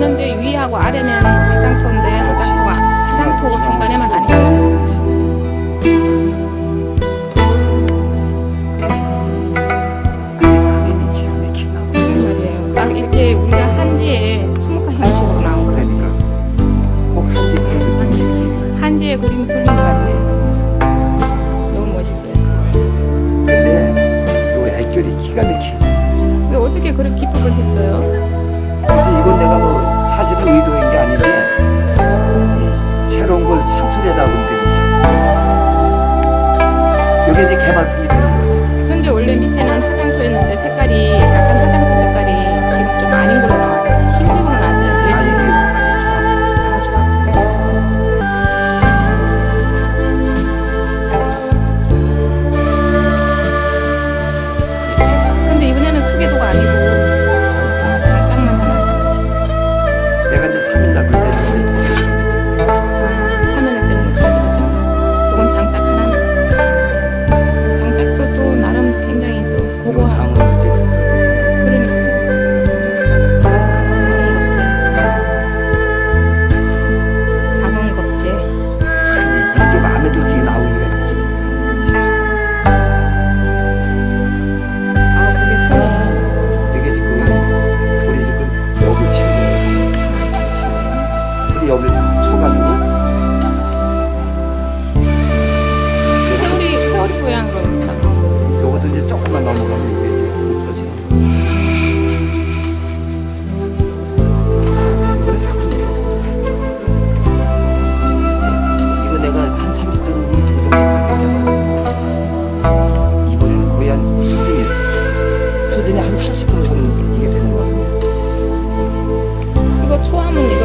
있는데 위하고 아래는 화장토인데 화장토고 중간에만 안 있어요. 말이에요. 딱 이렇게 우리가 한지에 수묵화 형식으로 나온 거예요. 그러니까 꼭 한지의 그림이 뚫린 것 같아요. 너무 멋있어요. 근데 요 애결이 기가 막히게. 근데 어떻게 그렇게 기법을 했어요? 그래서 이건 내가 뭐 사실은 의도한 게 아닌데 이 새로운 걸 창출해다 보니까 이게 이제 개발품이 되는 거죠. 근데 원래 밑에는 화장토였는데 색깔이 약간 화장토 색깔이 지금 좀 아닌 걸로 나왔죠. 흰색으로 나왔죠. 아 이게 아, 좋아. 근데 이번에는 수계도가 아니고 장딱만 하나. 내가 이제 3일날 볼 때는 사면을 때는 좀 그러죠. 이건 장딱 하나. 장딱도 또 나름 굉장히 또 이거 고고한. 장으로 이제 됐어요. 작은 겁재. 이게 마음에 들게 나오기가 아, 그게 손이. 이게 지금 불이 지금 여기 치고 불이 여기 쳐가지고 회오리 모양으로 나온 요것도 이제 조금만 넘어가면 이게 이제 없어지는 거예요. 이번에 작품 이거 내가 한 30점 두 점씩 받겠다. 이번에는 거의 한 수준이 한 70%는 이게 되는 거 같아요. 이거 초하면 이거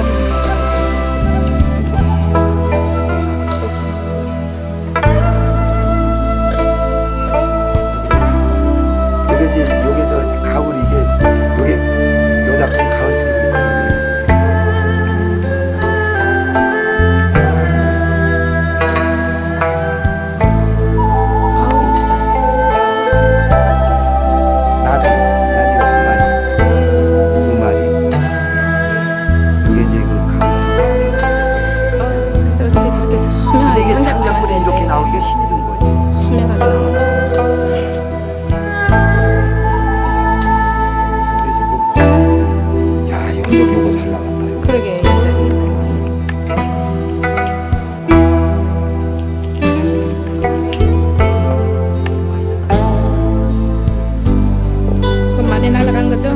요게 이제 요게 저 가을 이게 요게 요 작품 가을 들고 있거든요. 나도 두 마리 이게 이제 그 가을 그때 어떻게 그렇게 근데 이게 선명하게 장작불에 이렇게 나오기가 힘이 든 거지. 선명하게 나온 근데 지금 야 요거 잘 나간다 이거. 그러게 인작이 잘 나오네. 그럼 많이 날아간 거죠?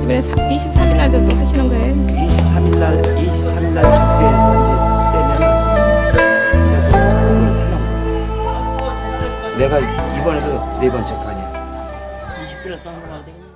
이번에 23일 날도 또 하시는 거예요? 23일 날 축제에서 이제 떼면 내가 이번에도 네 번째 거 아니야. 20kg 쏜 거라 되겠네.